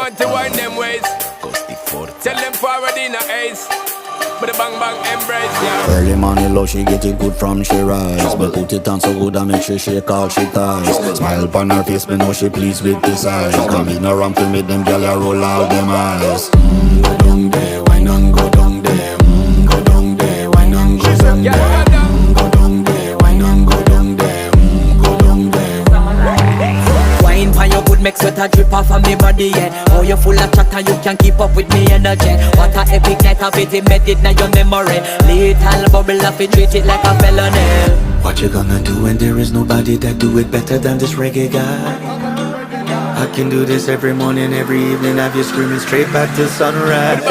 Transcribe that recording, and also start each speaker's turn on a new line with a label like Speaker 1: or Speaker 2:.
Speaker 1: want to wind them ways. Tell them forward in a ace. But the bang bang embrace, yeah.
Speaker 2: Early morning love, she get it good from she rise. But put it on so good I make she shake all she ties. Smile upon her face, me know she pleased with this eyes. Come in around to make them gyal a roll out them eyes. Go down there, wine and go down there. Go down there, wine and go down there. Go down there, wine and go down there. Go down there.
Speaker 3: Wine for your good make sweat a drip off of me body, yeah. Oh, you full of chatter, you can keep up with me energy. What a epic night of it, embedded now your memory. Little bubble of it, treat it like a felony.
Speaker 2: What you gonna do when there is nobody that do it better than this reggae guy? I can do this every morning, every evening, have you screaming straight back to sunrise.